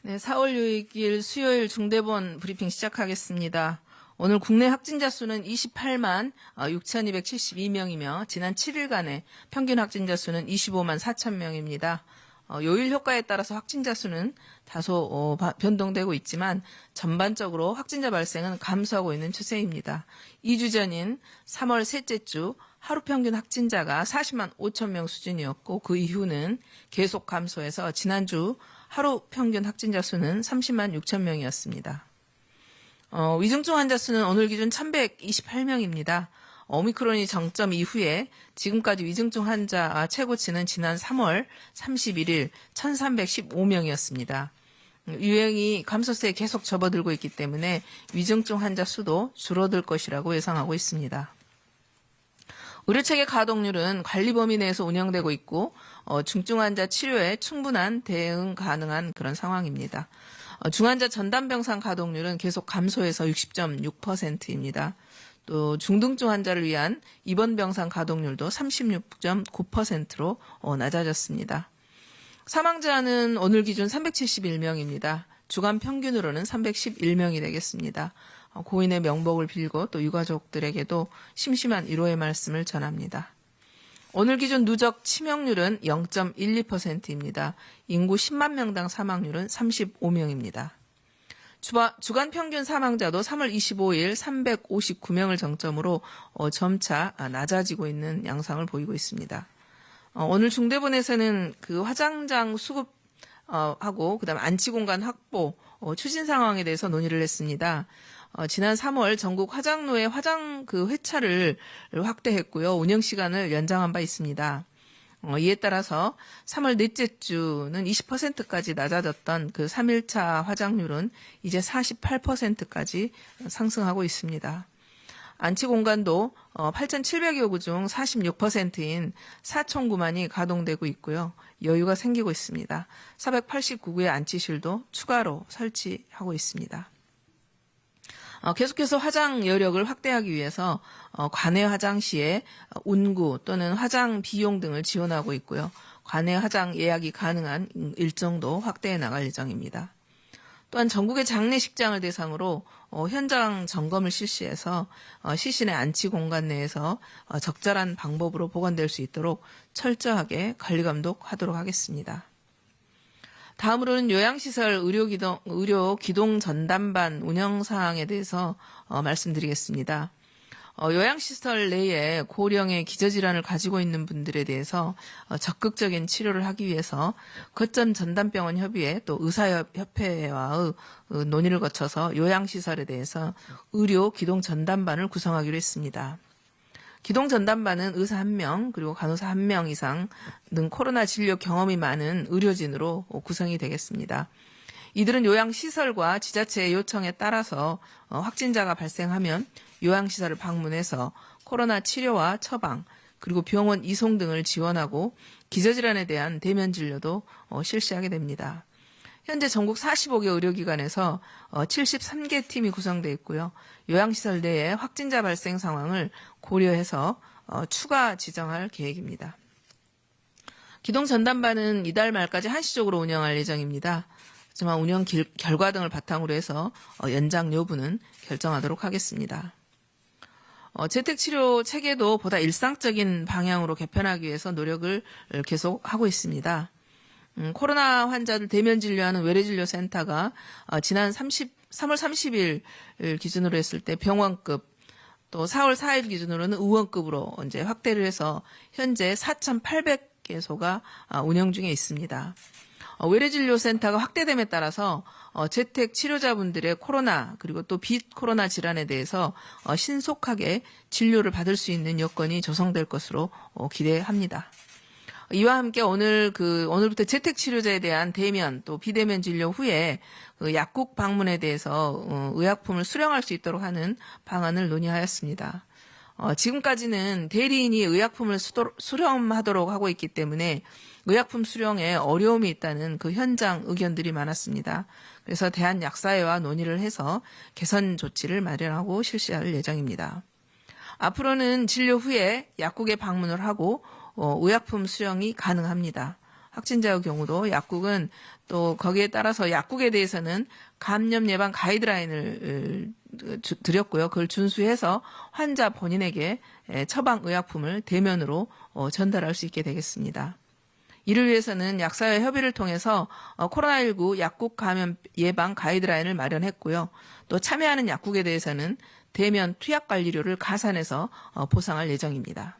네, 4월 6일 수요일 중대본 브리핑 시작하겠습니다. 오늘 국내 확진자 수는 28만 6,272명이며 지난 7일간의 평균 확진자 수는 25만 4천 명입니다. 요일 효과에 따라서 확진자 수는 다소 변동되고 있지만 전반적으로 확진자 발생은 감소하고 있는 추세입니다. 2주 전인 3월 셋째 주 하루 평균 확진자가 40만 5천 명 수준이었고 그 이후는 계속 감소해서 지난주 하루 평균 확진자 수는 30만 6천 명이었습니다. 위중증 환자 수는 오늘 기준 1,128명입니다. 오미크론이 정점 이후에 지금까지 위중증 환자 최고치는 지난 3월 31일 1,315명이었습니다. 유행이 감소세에 계속 접어들고 있기 때문에 위중증 환자 수도 줄어들 것이라고 예상하고 있습니다. 의료체계 가동률은 관리 범위 내에서 운영되고 있고 중증 환자 치료에 충분한 대응 가능한 그런 상황입니다. 중환자 전담병상 가동률은 계속 감소해서 60.6%입니다. 또 중등증 환자를 위한 입원 병상 가동률도 36.9%로 낮아졌습니다. 사망자는 오늘 기준 371명입니다. 주간 평균으로는 311명이 되겠습니다. 고인의 명복을 빌고 또 유가족들에게도 심심한 위로의 말씀을 전합니다. 오늘 기준 누적 치명률은 0.12%입니다. 인구 10만 명당 사망률은 35명입니다. 주간 평균 사망자도 3월 25일 359명을 정점으로 점차 낮아지고 있는 양상을 보이고 있습니다. 오늘 중대본에서는 그 화장장 수급하고 그다음 안치공간 확보 추진 상황에 대해서 논의를 했습니다. 지난 3월 전국 화장로의 화장 회차를 확대했고요. 운영 시간을 연장한 바 있습니다. 이에 따라서 3월 넷째 주는 20%까지 낮아졌던 그 3일차 화장률은 이제 48%까지 상승하고 있습니다. 안치 공간도 8,700여 구 중 46%인 4,009만이 가동되고 있고요. 여유가 생기고 있습니다. 489구의 안치실도 추가로 설치하고 있습니다. 계속해서 화장 여력을 확대하기 위해서 관내 화장 시에 운구 또는 화장 비용 등을 지원하고 있고요. 관내 화장 예약이 가능한 일정도 확대해 나갈 예정입니다. 또한 전국의 장례식장을 대상으로 현장 점검을 실시해서 시신의 안치 공간 내에서 적절한 방법으로 보관될 수 있도록 철저하게 관리 감독하도록 하겠습니다. 다음으로는 요양시설 의료 기동 전담반 운영 사항에 대해서 말씀드리겠습니다. 요양시설 내에 고령의 기저질환을 가지고 있는 분들에 대해서 적극적인 치료를 하기 위해서 거점 전담병원 협의회 또 의사협회와의 논의를 거쳐서 요양시설에 대해서 의료 기동 전담반을 구성하기로 했습니다. 기동 전담반은 의사 1명 그리고 간호사 1명 이상 등 코로나 진료 경험이 많은 의료진으로 구성이 되겠습니다. 이들은 요양시설과 지자체의 요청에 따라서 확진자가 발생하면 요양시설을 방문해서 코로나 치료와 처방 그리고 병원 이송 등을 지원하고 기저질환에 대한 대면 진료도 실시하게 됩니다. 현재 전국 45개 의료기관에서 73개 팀이 구성되어 있고요. 요양시설 내에 확진자 발생 상황을 고려해서 추가 지정할 계획입니다. 기동 전담반은 이달 말까지 한시적으로 운영할 예정입니다. 하지만 운영 결과 등을 바탕으로 해서 연장 여부는 결정하도록 하겠습니다. 재택치료 체계도 보다 일상적인 방향으로 개편하기 위해서 노력을 계속하고 있습니다. 코로나 환자들 대면 진료하는 외래진료센터가 지난 3월 30일 기준으로 했을 때 병원급 또 4월 4일 기준으로는 의원급으로 이제 확대를 해서 현재 4,800개소가 운영 중에 있습니다. 외래진료센터가 확대됨에 따라서 재택 치료자분들의 코로나 그리고 또 비코로나 질환에 대해서 신속하게 진료를 받을 수 있는 여건이 조성될 것으로 기대합니다. 이와 함께 오늘부터 재택 치료자에 대한 대면 또 비대면 진료 후에 약국 방문에 대해서 의약품을 수령할 수 있도록 하는 방안을 논의하였습니다. 지금까지는 대리인이 의약품을 수령하도록 하고 있기 때문에 의약품 수령에 어려움이 있다는 그 현장 의견들이 많았습니다. 그래서 대한약사회와 논의를 해서 개선 조치를 마련하고 실시할 예정입니다. 앞으로는 진료 후에 약국에 방문을 하고 의약품 수령이 가능합니다. 확진자의 경우도 약국은 또 거기에 따라서 약국에 대해서는 감염 예방 가이드라인을 드렸고요. 그걸 준수해서 환자 본인에게 처방 의약품을 대면으로 전달할 수 있게 되겠습니다. 이를 위해서는 약사회 협의를 통해서 코로나19 약국 감염 예방 가이드라인을 마련했고요. 또 참여하는 약국에 대해서는 대면 투약 관리료를 가산해서 보상할 예정입니다.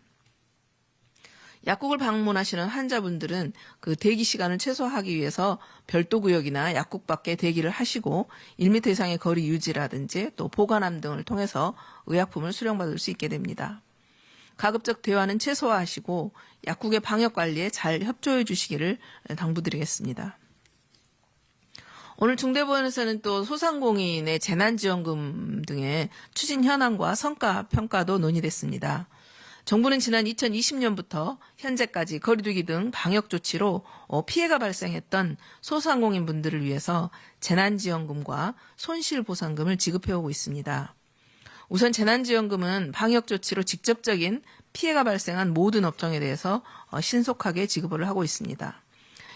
약국을 방문하시는 환자분들은 그 대기 시간을 최소화하기 위해서 별도 구역이나 약국 밖에 대기를 하시고 1m 이상의 거리 유지라든지 또 보관함 등을 통해서 의약품을 수령받을 수 있게 됩니다. 가급적 대화는 최소화하시고 약국의 방역 관리에 잘 협조해 주시기를 당부드리겠습니다. 오늘 중대본에서는 또 소상공인의 재난지원금 등의 추진 현황과 성과 평가도 논의됐습니다. 정부는 지난 2020년부터 현재까지 거리두기 등 방역 조치로 피해가 발생했던 소상공인 분들을 위해서 재난지원금과 손실보상금을 지급해오고 있습니다. 우선 재난지원금은 방역 조치로 직접적인 피해가 발생한 모든 업종에 대해서 신속하게 지급을 하고 있습니다.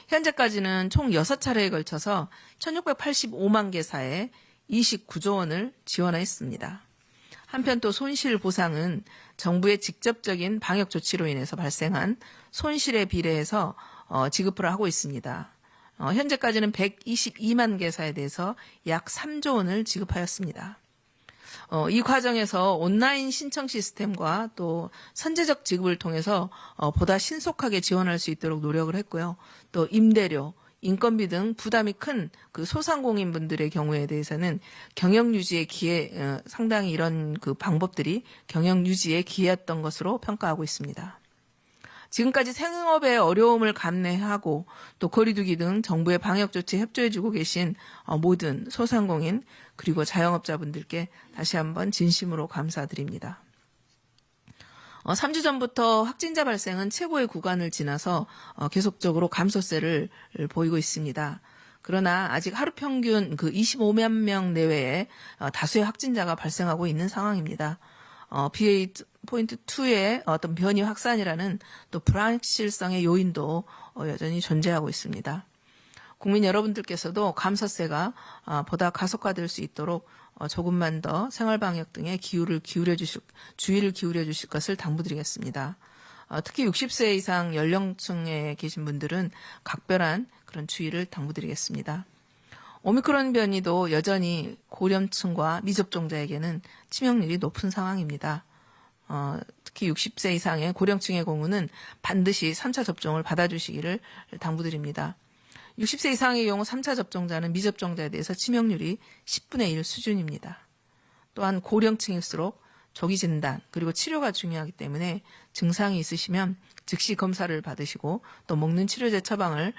현재까지는 총 6차례에 걸쳐서 1685만 개사에 29조 원을 지원했습니다. 한편 또 손실보상은 정부의 직접적인 방역 조치로 인해서 발생한 손실에 비례해서 지급을 하고 있습니다. 현재까지는 122만 개사에 대해서 약 3조 원을 지급하였습니다. 이 과정에서 온라인 신청 시스템과 또 선제적 지급을 통해서 보다 신속하게 지원할 수 있도록 노력을 했고요. 또 임대료, 인건비 등 부담이 큰 그 소상공인 분들의 경우에 대해서는 경영 유지에 기해 상당히 이런 그 방법들이 경영 유지에 기여했던 것으로 평가하고 있습니다. 지금까지 생업의 어려움을 감내하고 또 거리두기 등 정부의 방역 조치에 협조해주고 계신 모든 소상공인 그리고 자영업자분들께 다시 한번 진심으로 감사드립니다. 3주 전부터 확진자 발생은 최고의 구간을 지나서 계속적으로 감소세를 보이고 있습니다. 그러나 아직 하루 평균 그 25만 명 내외에 다수의 확진자가 발생하고 있는 상황입니다. BA.2의 어떤 변이 확산이라는 또 불확실성의 요인도 여전히 존재하고 있습니다. 국민 여러분들께서도 감소세가 보다 가속화될 수 있도록 조금만 더 생활방역 등에 주의를 기울여 주실 것을 당부드리겠습니다. 특히 60세 이상 연령층에 계신 분들은 각별한 그런 주의를 당부드리겠습니다. 오미크론 변이도 여전히 고령층과 미접종자에게는 치명률이 높은 상황입니다. 특히 60세 이상의 고령층의 경우는 반드시 3차 접종을 받아주시기를 당부드립니다. 60세 이상의 경우 3차 접종자는 미접종자에 대해서 치명률이 10분의 1 수준입니다. 또한 고령층일수록 조기 진단 그리고 치료가 중요하기 때문에 증상이 있으시면 즉시 검사를 받으시고 또 먹는 치료제 처방을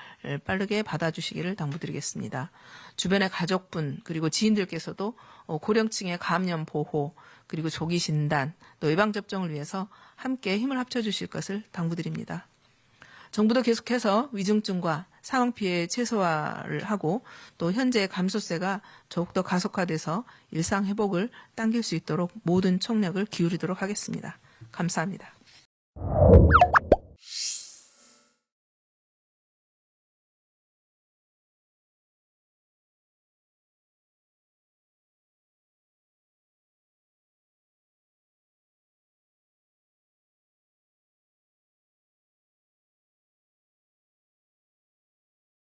빠르게 받아주시기를 당부드리겠습니다. 주변의 가족분 그리고 지인들께서도 고령층의 감염 보호 그리고 조기 진단 또 예방접종을 위해서 함께 힘을 합쳐주실 것을 당부드립니다. 정부도 계속해서 위중증과 사망 피해 최소화를 하고 또 현재 감소세가 더욱더 가속화돼서 일상 회복을 당길 수 있도록 모든 총력을 기울이도록 하겠습니다. 감사합니다.